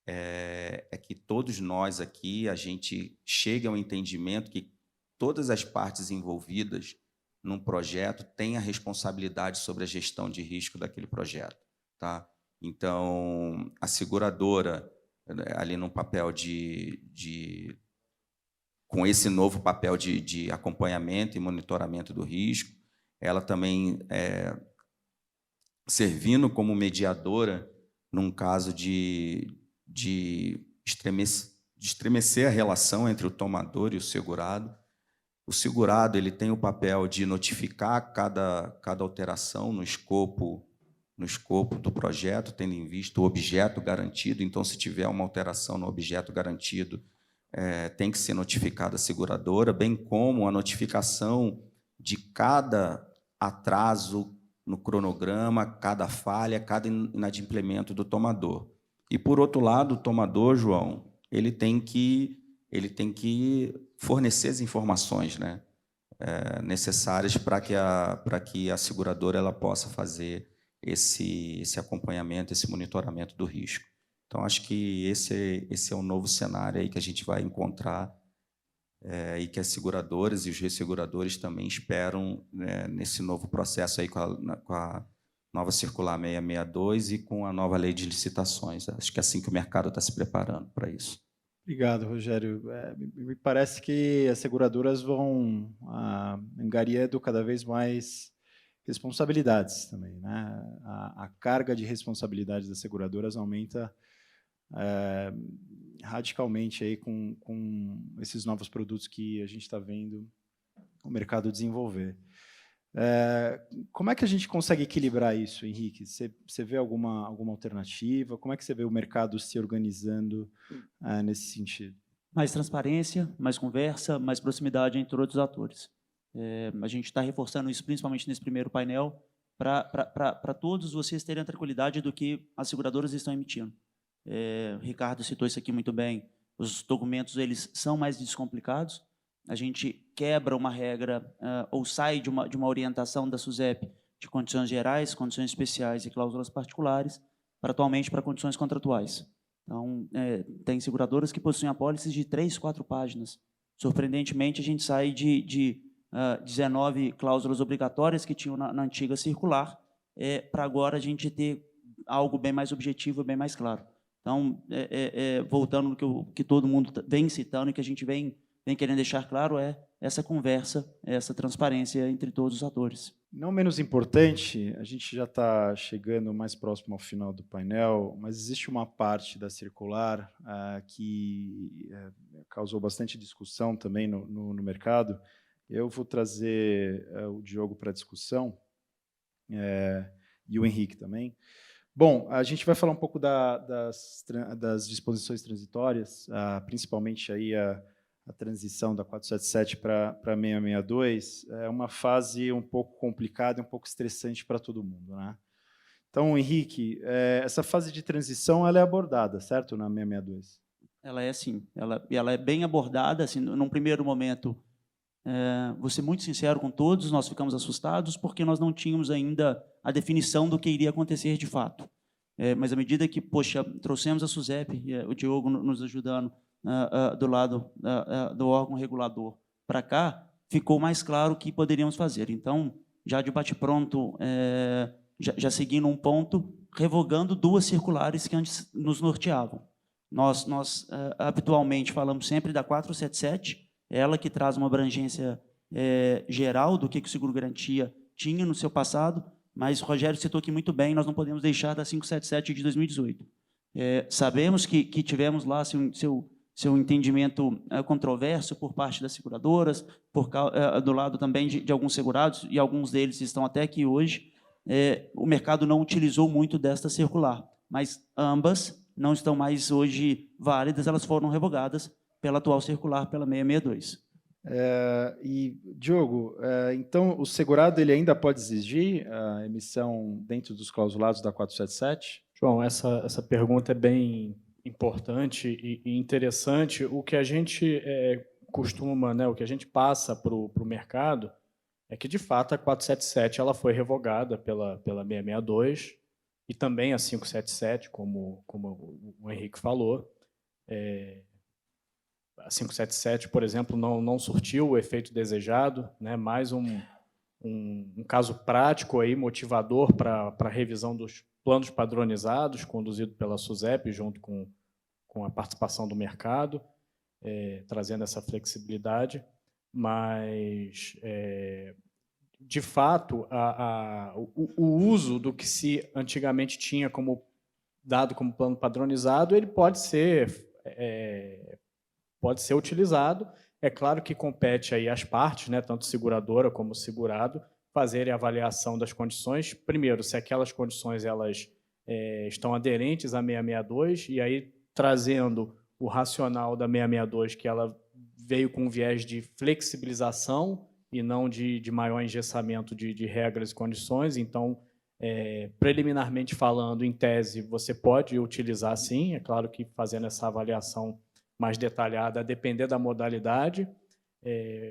S6: é que todos nós aqui, a gente chegue ao entendimento que todas as partes envolvidas num projeto têm a responsabilidade sobre a gestão de risco daquele projeto. Tá? Então, a seguradora, ali no papel com esse novo papel de acompanhamento e monitoramento do risco, ela também servindo como mediadora num caso de estremecer a relação entre o tomador e o segurado. O segurado ele tem o papel de notificar cada alteração no escopo do projeto, tendo em vista o objeto garantido. Então, se tiver uma alteração no objeto garantido, tem que ser notificada a seguradora, bem como a notificação de cada atraso no cronograma, cada falha, cada inadimplemento do tomador. E, por outro lado, o tomador, João, ele tem que fornecer as informações, né, necessárias para que a seguradora ela possa fazer esse acompanhamento, esse monitoramento do risco. Então, acho que esse é um novo cenário aí que a gente vai encontrar e que as seguradoras e os resseguradores também esperam nesse novo processo aí com a nova circular 662 e com a nova lei de licitações. Acho que é assim que o mercado está se preparando para isso.
S2: Obrigado, Rogério. Me parece que as seguradoras vão angariando cada vez mais responsabilidades também, né? A carga de responsabilidade das seguradoras aumenta radicalmente aí com esses novos produtos que a gente está vendo o mercado desenvolver. Como é que a gente consegue equilibrar isso, Henrique? Você vê alguma alternativa? Como é que você vê o mercado se organizando nesse sentido?
S5: Mais transparência, mais conversa, mais proximidade entre outros atores. A gente está reforçando isso principalmente nesse primeiro painel para todos vocês terem a tranquilidade do que as seguradoras estão emitindo. O Ricardo citou isso aqui muito bem. Os documentos eles são mais descomplicados. A gente quebra uma regra ou sai de uma orientação da SUSEP de condições gerais, condições especiais e cláusulas particulares atualmente para condições contratuais. Então, tem seguradoras que possuem apólices de 3, 4 páginas. Surpreendentemente, a gente sai de 19 cláusulas obrigatórias que tinham na antiga circular para agora a gente ter algo bem mais objetivo e bem mais claro. Então, voltando no que todo mundo vem citando e que a gente vem querendo deixar claro essa conversa, essa transparência entre todos os atores.
S2: Não menos importante, a gente já está chegando mais próximo ao final do painel, mas existe uma parte da circular que causou bastante discussão também no mercado. Eu vou trazer o Diogo para a discussão e o Henrique também. Bom, a gente vai falar um pouco das disposições transitórias, principalmente aí a transição da 477 para 662, é uma fase um pouco complicada e um pouco estressante para todo mundo, né? Então, Henrique, essa fase de transição ela é abordada, certo, na 662?
S5: Ela é sim, ela é bem abordada. Assim, num primeiro momento, vou ser muito sincero com todos, nós ficamos assustados porque nós não tínhamos ainda a definição do que iria acontecer de fato. Mas à medida que, trouxemos a SUSEP, o Diogo nos ajudando, do lado do órgão regulador para cá, ficou mais claro o que poderíamos fazer. Então, já de bate-pronto, já seguindo um ponto, revogando 2 circulares que antes nos norteavam. Nós habitualmente falamos sempre da 477, ela que traz uma abrangência geral do que o seguro-garantia tinha no seu passado, mas o Rogério citou aqui muito bem, nós não podemos deixar da 577 de 2018. Sabemos que tivemos lá seu entendimento controverso por parte das seguradoras, do lado também de alguns segurados, e alguns deles estão até aqui hoje. O mercado não utilizou muito desta circular, mas ambas não estão mais hoje válidas, elas foram revogadas pela atual circular, pela 662.
S2: E, Diogo, então o segurado ele ainda pode exigir a emissão dentro dos clausulados da 477?
S3: João, essa pergunta é bem importante e interessante. O que a gente costuma, né, o que a gente passa para o mercado é que, de fato, a 477 ela foi revogada pela 662 e também a 577, como o Henrique falou. A 577, por exemplo, não surtiu o efeito desejado, né? Mais um caso prático aí, motivador para a revisão dos planos padronizados, conduzido pela SUSEP, junto com a participação do mercado, trazendo essa flexibilidade. Mas, de fato, o uso do que se antigamente tinha dado como plano padronizado, ele pode ser utilizado. É claro que compete aí às partes, né, tanto seguradora como segurado, fazerem a avaliação das condições. Primeiro, se aquelas condições elas estão aderentes à 662, e aí trazendo o racional da 662, que ela veio com um viés de flexibilização e não de maior engessamento de regras e condições. Então, preliminarmente falando, em tese, você pode utilizar sim, é claro que fazendo essa avaliação mais detalhada, a depender da modalidade,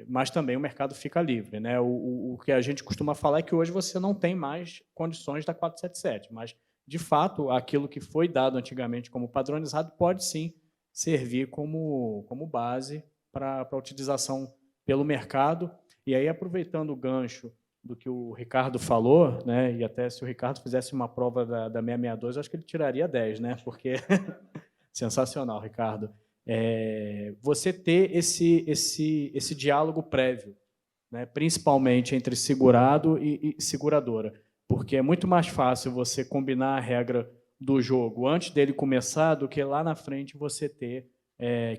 S3: mas também o mercado fica livre, né? O que a gente costuma falar é que hoje você não tem mais condições da 477, mas, de fato, aquilo que foi dado antigamente como padronizado pode sim servir como base para a utilização pelo mercado. E aí, aproveitando o gancho do que o Ricardo falou, né, e até se o Ricardo fizesse uma prova da 662, eu acho que ele tiraria 10, né? Porque sensacional, Ricardo. Você ter esse diálogo prévio, né, principalmente entre segurado e seguradora, porque é muito mais fácil você combinar a regra do jogo antes dele começar do que lá na frente você ter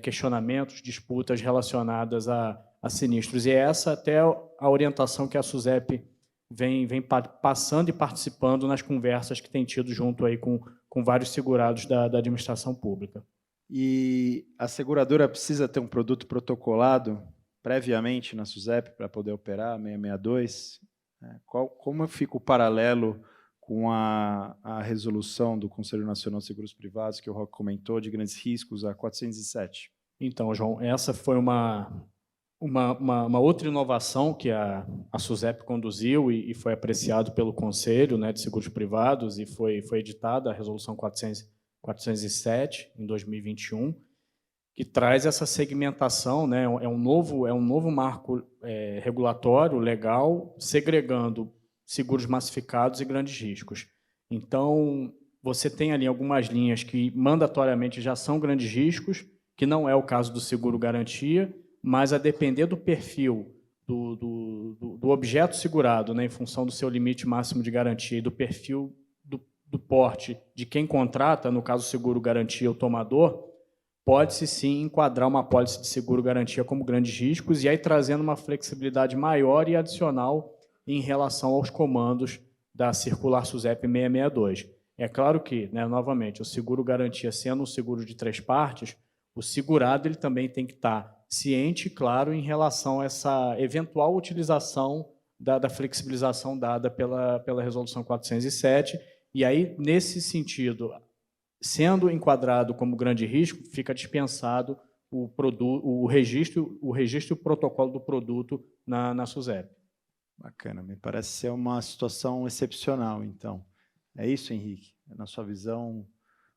S3: questionamentos, disputas relacionadas a sinistros. E essa até a orientação que a SUSEP vem passando e participando nas conversas que tem tido junto aí com vários segurados da administração pública.
S2: E a seguradora precisa ter um produto protocolado previamente na SUSEP para poder operar a 662? Como fica o paralelo com a resolução do Conselho Nacional de Seguros Privados, que o Roque comentou, de grandes riscos, a 407?
S3: Então, João, essa foi uma outra inovação que a SUSEP conduziu e foi apreciado pelo Conselho, né, de Seguros Privados, e foi editada a Resolução 407, em 2021, que traz essa segmentação, né, é um novo marco regulatório, legal, segregando seguros massificados e grandes riscos. Então, você tem ali algumas linhas que mandatoriamente já são grandes riscos, que não é o caso do seguro-garantia, mas a depender do perfil do objeto segurado, né, em função do seu limite máximo de garantia e do perfil do porte de quem contrata, no caso seguro-garantia, o tomador, pode-se sim enquadrar uma apólice de seguro-garantia como grandes riscos, e aí trazendo uma flexibilidade maior e adicional em relação aos comandos da circular SUSEP 662. É claro que, né, novamente, o seguro-garantia sendo um seguro de 3 partes, o segurado ele também tem que estar ciente e claro em relação a essa eventual utilização da flexibilização dada pela Resolução 407, e aí, nesse sentido, sendo enquadrado como grande risco, fica dispensado o registro e o protocolo do produto na SUSEP.
S2: Bacana, me parece ser uma situação excepcional, então. É isso, Henrique? Na sua visão,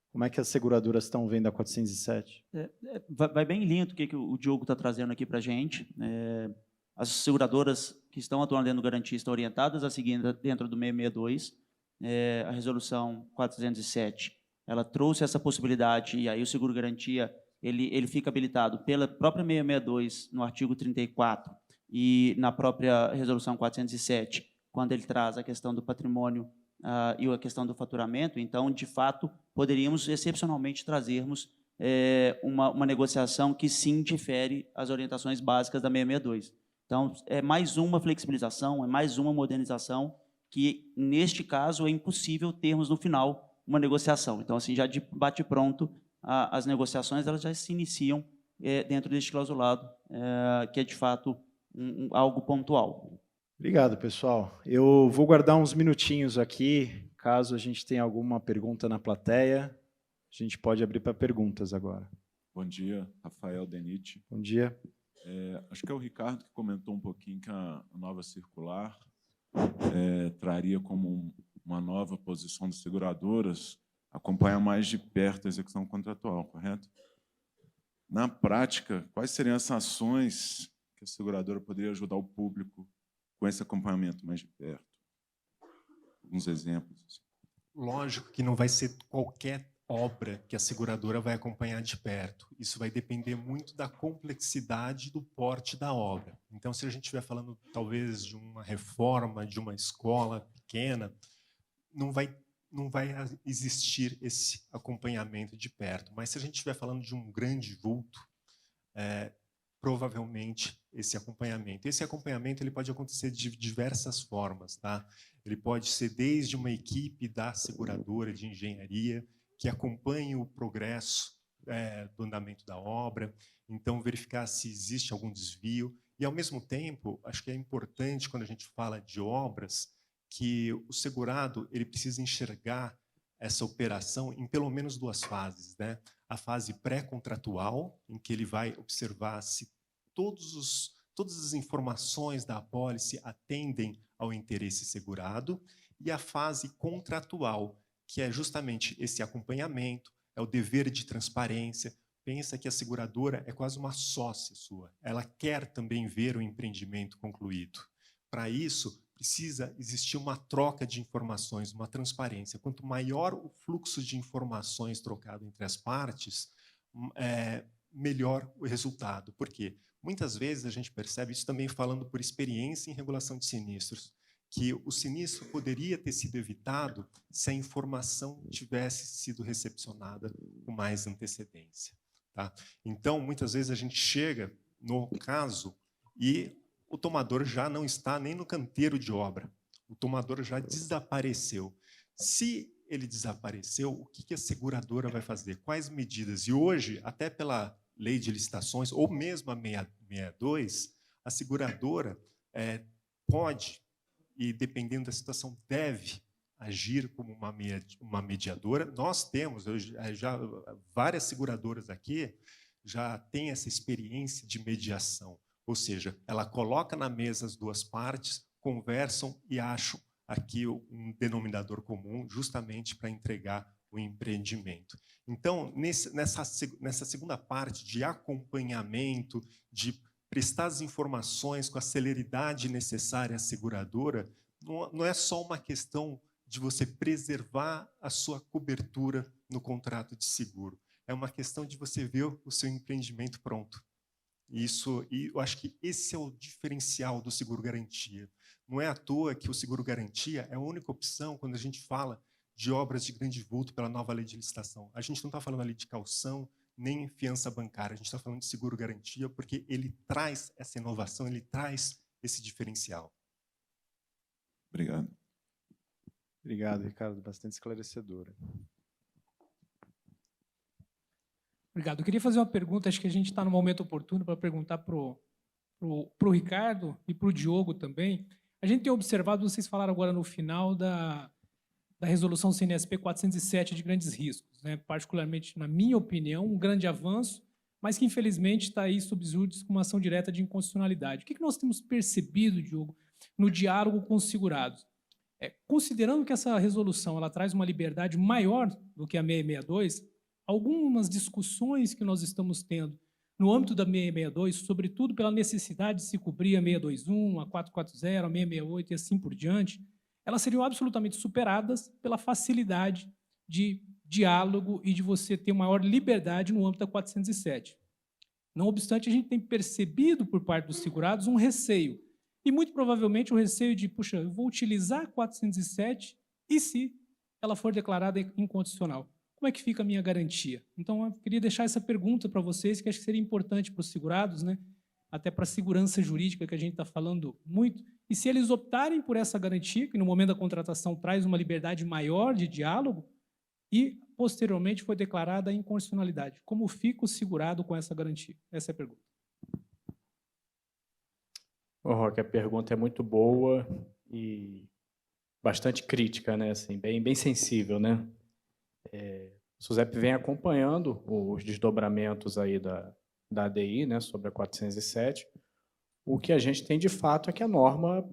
S2: como é que as seguradoras estão vendo a 407?
S5: Vai bem lindo o que o Diogo está trazendo aqui para a gente. As seguradoras que estão atuando dentro do garantia estão orientadas a seguir dentro do 662. A resolução 407, ela trouxe essa possibilidade, e aí o seguro-garantia ele fica habilitado pela própria 662, no artigo 34, e na própria resolução 407, quando ele traz a questão do patrimônio e a questão do faturamento. Então, de fato, poderíamos excepcionalmente trazermos uma negociação que sim difere as orientações básicas da 662. Então, é mais uma flexibilização, é mais uma modernização que, neste caso, é impossível termos no final uma negociação. Então, assim, já de bate-pronto, as negociações elas já se iniciam dentro deste clausulado, que é, de fato, algo pontual.
S2: Obrigado, pessoal. Eu vou guardar uns minutinhos aqui, caso a gente tenha alguma pergunta na plateia. A gente pode abrir para perguntas agora.
S7: Bom dia, Rafael Denite.
S2: Bom dia.
S7: Acho que é o Ricardo que comentou um pouquinho que a nova circular traria como uma nova posição das seguradoras acompanhar mais de perto a execução contratual, correto? Na prática, quais seriam as ações que a seguradora poderia ajudar o público com esse acompanhamento mais de perto? Alguns exemplos.
S4: Lógico que não vai ser qualquer obra que a seguradora vai acompanhar de perto. Isso vai depender muito da complexidade do porte da obra. Então, se a gente estiver falando, talvez, de uma reforma, de uma escola pequena, não vai existir esse acompanhamento de perto. Mas se a gente estiver falando de um grande vulto, provavelmente esse acompanhamento ele pode acontecer de diversas formas, tá? Ele pode ser desde uma equipe da seguradora de engenharia que acompanhe o progresso do andamento da obra, então verificar se existe algum desvio e, ao mesmo tempo, acho que é importante quando a gente fala de obras que o segurado ele precisa enxergar essa operação em pelo menos duas fases, né? A fase pré-contratual, em que ele vai observar se todas as informações da apólice atendem ao interesse segurado, e a fase contratual, que é justamente esse acompanhamento, é o dever de transparência. Pensa que a seguradora é quase uma sócia sua. Ela quer também ver o empreendimento concluído. Para isso, precisa existir uma troca de informações, uma transparência. Quanto maior o fluxo de informações trocado entre as partes, melhor o resultado. Por quê? Muitas vezes a gente percebe, isso também falando por experiência em regulação de sinistros, que o sinistro poderia ter sido evitado se a informação tivesse sido recepcionada com mais antecedência. Tá? Então, muitas vezes a gente chega no caso e o tomador já não está nem no canteiro de obra. O tomador já desapareceu. Se ele desapareceu, o que a seguradora vai fazer? Quais medidas? E hoje, até pela lei de licitações, ou mesmo a 662, a seguradora pode, e dependendo da situação, deve agir como uma mediadora. Nós temos, já várias seguradoras aqui já têm essa experiência de mediação. Ou seja, ela coloca na mesa as duas partes, conversam e acham aqui um denominador comum, justamente para entregar o empreendimento. Então, nessa segunda parte de acompanhamento, de prestar as informações com a celeridade necessária à seguradora, não é só uma questão de você preservar a sua cobertura no contrato de seguro. É uma questão de você ver o seu empreendimento pronto. E eu acho que esse é o diferencial do seguro-garantia. Não é à toa que o seguro-garantia é a única opção quando a gente fala de obras de grande vulto pela nova lei de licitação. A gente não está falando ali de caução, nem fiança bancária, a gente está falando de seguro-garantia porque ele traz essa inovação, ele traz esse diferencial.
S7: Obrigado.
S2: Obrigado, Ricardo. Bastante esclarecedora.
S8: Obrigado. Eu queria fazer uma pergunta, acho que a gente está no momento oportuno para perguntar para o Ricardo e para o Diogo também. A gente tem observado, vocês falaram agora no final da resolução CNSP 407 de grandes riscos, né? Particularmente, na minha opinião, um grande avanço, mas que infelizmente está aí sob júdice com uma ação direta de inconstitucionalidade. O que nós temos percebido, Diogo, no diálogo com os segurados? Considerando que essa resolução ela traz uma liberdade maior do que a 662, algumas discussões que nós estamos tendo no âmbito da 662, sobretudo pela necessidade de se cobrir a 621, a 440, a 668 e assim por diante, elas seriam absolutamente superadas pela facilidade de diálogo e de você ter maior liberdade no âmbito da 407. Não obstante, a gente tem percebido por parte dos segurados um receio, e muito provavelmente o receio de, puxa, eu vou utilizar a 407 e se ela for declarada inconstitucional? Como é que fica a minha garantia? Então, eu queria deixar essa pergunta para vocês, que acho que seria importante para os segurados, né? Até para a segurança jurídica, que a gente está falando muito. E se eles optarem por essa garantia, que no momento da contratação traz uma liberdade maior de diálogo, e posteriormente foi declarada a inconstitucionalidade. Como fica o segurado com essa garantia? Essa é a pergunta.
S3: Ô, Roque, a pergunta é muito boa e bastante crítica, né? Assim, bem sensível, né? O SUSEP vem acompanhando os desdobramentos aí da ADI, né, sobre a 407. O que a gente tem de fato é que a norma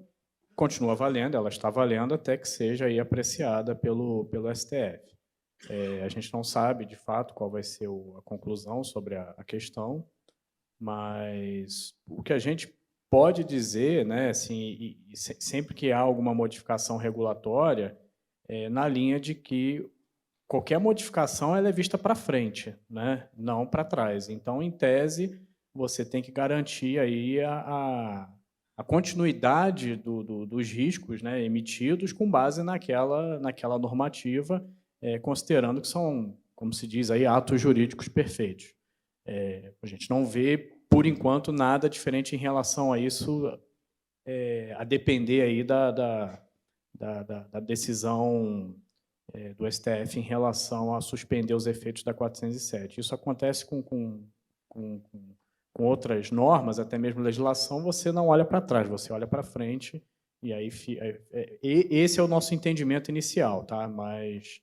S3: continua valendo, ela está valendo até que seja aí apreciada pelo STF. A gente não sabe, de fato, qual vai ser a conclusão sobre a questão, mas o que a gente pode dizer, né, assim, sempre que há alguma modificação regulatória, na linha de que qualquer modificação ela é vista para frente, né, não para trás. Então, em tese, você tem que garantir aí a continuidade dos riscos, né, emitidos com base naquela normativa, considerando que são, como se diz aí, atos jurídicos perfeitos. A gente não vê, por enquanto, nada diferente em relação a isso, a depender aí da decisão do STF em relação a suspender os efeitos da 407. Isso acontece com outras normas, até mesmo legislação, você não olha para trás, você olha para frente, e aí esse é o nosso entendimento inicial, tá? Mas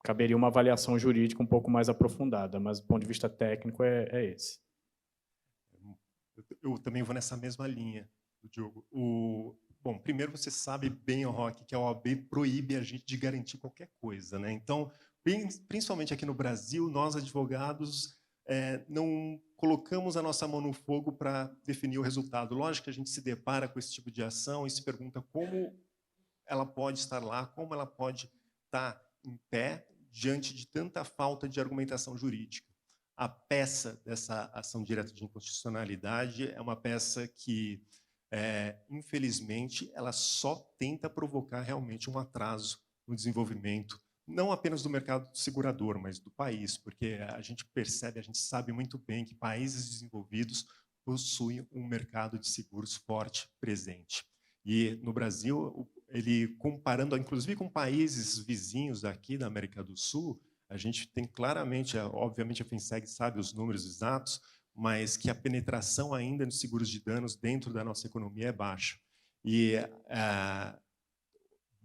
S3: caberia uma avaliação jurídica um pouco mais aprofundada, mas do ponto de vista técnico é esse.
S4: Eu também vou nessa mesma linha, Diogo. Bom, primeiro você sabe bem, Roque, que a OAB proíbe a gente de garantir qualquer coisa, né? Então, principalmente aqui no Brasil, nós advogados não colocamos a nossa mão no fogo para definir o resultado. Lógico que a gente se depara com esse tipo de ação e se pergunta como ela pode estar lá, como ela pode estar em pé diante de tanta falta de argumentação jurídica. A peça dessa ação direta de inconstitucionalidade é uma peça que, infelizmente, ela só tenta provocar realmente um atraso no desenvolvimento, não apenas do mercado segurador, mas do país, porque a gente percebe, a gente sabe muito bem que países desenvolvidos possuem um mercado de seguros forte presente. E no Brasil, ele comparando, inclusive com países vizinhos aqui da América do Sul, a gente tem claramente, obviamente a FinSeg sabe os números exatos, mas que a penetração ainda nos seguros de danos dentro da nossa economia é baixa. E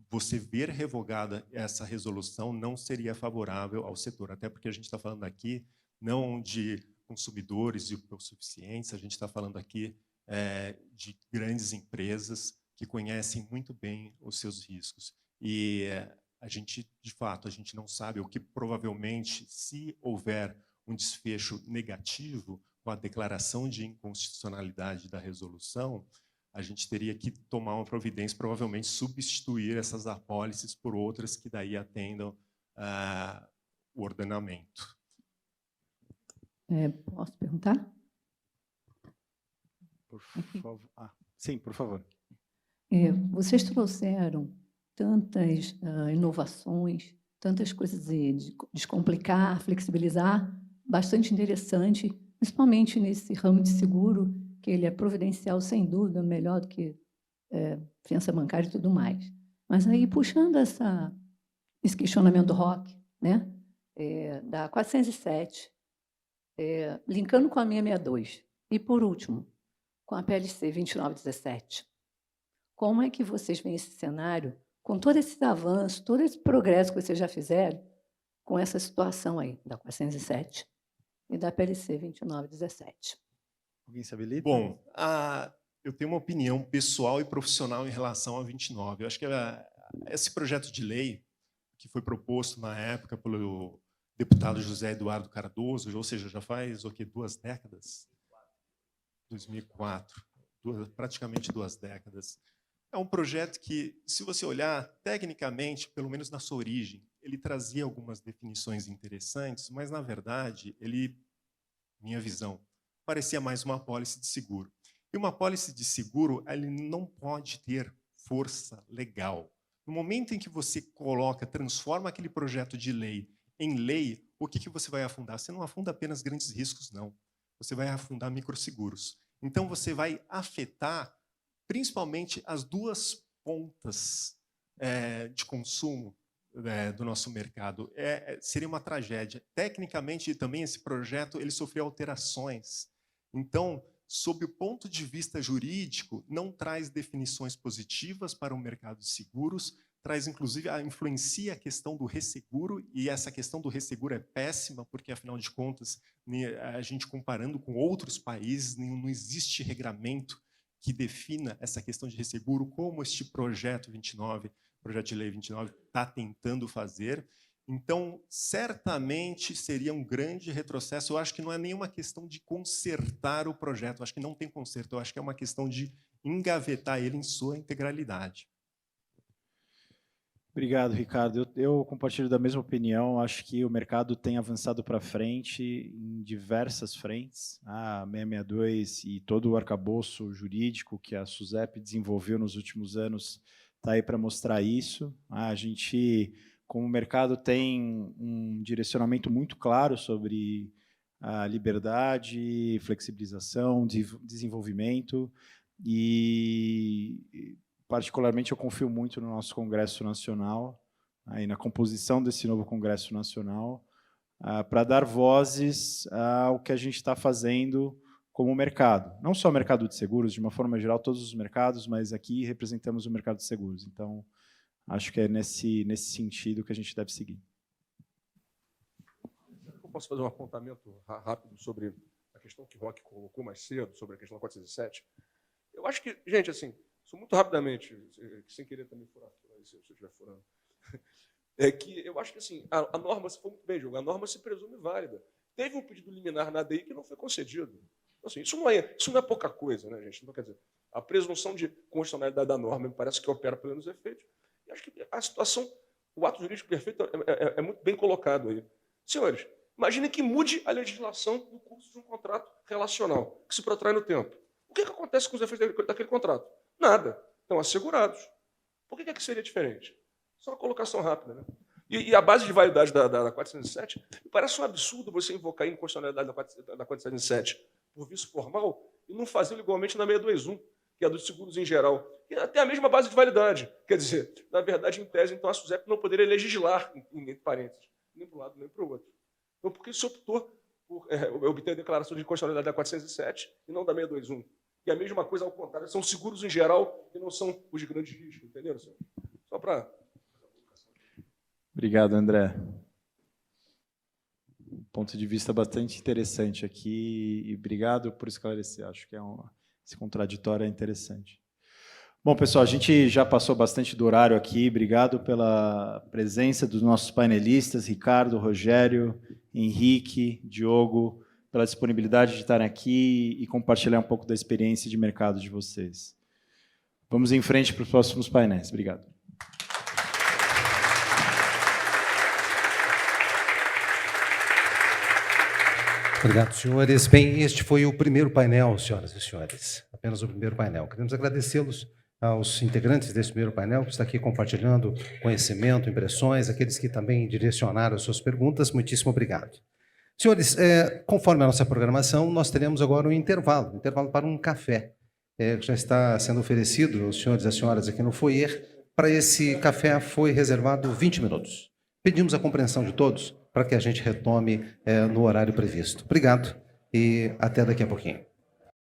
S4: você ver revogada essa resolução não seria favorável ao setor, até porque a gente está falando aqui não de consumidores hipossuficientes, a gente está falando aqui de grandes empresas que conhecem muito bem os seus riscos. E a gente, de fato, a gente não sabe o que provavelmente, se houver um desfecho negativo com a declaração de inconstitucionalidade da resolução, a gente teria que tomar uma providência, provavelmente substituir essas apólices por outras que daí atendam o ordenamento.
S9: Posso perguntar?
S2: Por favor. Sim, por favor.
S9: Vocês trouxeram tantas inovações, tantas coisas de descomplicar, flexibilizar, bastante interessante, principalmente nesse ramo de seguro, que ele é providencial, sem dúvida, melhor do que fiança bancária e tudo mais. Mas aí, puxando esse questionamento do Roque, né, da 407, linkando com a 662, e, por último, com a PLC 2917, como é que vocês veem esse cenário, com todo esse avanço, todo esse progresso que vocês já fizeram, com essa situação aí, da 407 e da PLC 2917?
S2: Alguém se habilita?
S4: Bom, eu tenho uma opinião pessoal e profissional em relação a 29. Eu acho que esse projeto de lei que foi proposto na época pelo deputado José Eduardo Cardoso, ou seja, já faz 2 décadas? 2004, praticamente 2 décadas. É um projeto que, se você olhar tecnicamente, pelo menos na sua origem, ele trazia algumas definições interessantes, mas, na verdade, minha visão, parecia mais uma apólice de seguro. E uma apólice de seguro, ele não pode ter força legal. No momento em que você transforma aquele projeto de lei em lei, o que você vai afundar? Você não afunda apenas grandes riscos, não. Você vai afundar microseguros. Então, você vai afetar principalmente as duas pontas de consumo do nosso mercado. Seria uma tragédia. Tecnicamente, também, esse projeto ele sofreu alterações. Então, sob o ponto de vista jurídico, não traz definições positivas para o mercado de seguros, traz, inclusive, influencia a questão do resseguro, e essa questão do resseguro é péssima, porque, afinal de contas, a gente comparando com outros países, não existe regramento que defina essa questão de resseguro, como este projeto de lei 29, está tentando fazer. Então, certamente seria um grande retrocesso. Eu acho que não é nenhuma questão de consertar o projeto, eu acho que não tem conserto, eu acho que é uma questão de engavetar ele em sua integralidade.
S2: Obrigado, Ricardo. Eu compartilho da mesma opinião. Acho que o mercado tem avançado para frente em diversas frentes. A 662 e todo o arcabouço jurídico que a SUSEP desenvolveu nos últimos anos está aí para mostrar isso. A gente, como mercado, tem um direcionamento muito claro sobre a liberdade, flexibilização, desenvolvimento e particularmente, eu confio muito no nosso Congresso Nacional, aí na composição desse novo Congresso Nacional, para dar vozes ao que a gente está fazendo como mercado. Não só o mercado de seguros, de uma forma geral, todos os mercados, mas aqui representamos o mercado de seguros. Então, acho que é nesse sentido que a gente deve seguir.
S10: Eu posso fazer um apontamento rápido sobre a questão que o Roque colocou mais cedo, sobre a questão da 407? Eu acho que, gente, assim, muito rapidamente, sem querer também furar, se eu estiver furando, é que eu acho que assim, a norma, se for muito bem, Diogo, a norma se presume válida. Teve um pedido liminar na ADI que não foi concedido. Então, assim, isso não é pouca coisa, né, gente? Então, quer dizer, a presunção de constitucionalidade da norma me parece que opera plenos efeitos. E acho que a situação, o ato jurídico perfeito é muito bem colocado aí. Senhores, imaginem que mude a legislação no curso de um contrato relacional, que se protrai no tempo. O que acontece com os efeitos daquele contrato? Nada. Estão assegurados. Por que é que seria diferente? Só uma colocação rápida, né? E a base de validade da 407, parece um absurdo você invocar a inconstitucionalidade da 407 por vício formal e não fazê-lo igualmente na 621, que é a dos seguros em geral. E até a mesma base de validade. Quer dizer, na verdade, em tese, então, a SUSEP não poderia legislar, entre parênteses, nem para um lado nem para o outro. Então, por que se optou por obter a declaração de inconstitucionalidade da 407 e não da 621? E a mesma coisa ao contrário, são seguros em geral que não são os de grandes riscos, entenderam, senhor? Só para...
S2: Obrigado, André. Um ponto de vista bastante interessante aqui e obrigado por esclarecer. Acho que esse contraditório é interessante. Bom, pessoal, a gente já passou bastante do horário aqui. Obrigado pela presença dos nossos painelistas, Ricardo, Rogério, Henrique, Diogo, pela disponibilidade de estarem aqui e compartilhar um pouco da experiência de mercado de vocês. Vamos em frente para os próximos painéis. Obrigado.
S1: Obrigado, senhores. Bem, este foi o primeiro painel, senhoras e senhores. Apenas o primeiro painel. Queremos agradecê-los aos integrantes desse primeiro painel, que está aqui compartilhando conhecimento, impressões, aqueles que também direcionaram as suas perguntas. Muitíssimo obrigado. Senhores, conforme a nossa programação, nós teremos agora um intervalo para um café, que já está sendo oferecido aos senhores e às senhoras aqui no foyer. Para esse café foi reservado 20 minutos. Pedimos a compreensão de todos para que a gente retome no horário previsto. Obrigado e até daqui a pouquinho.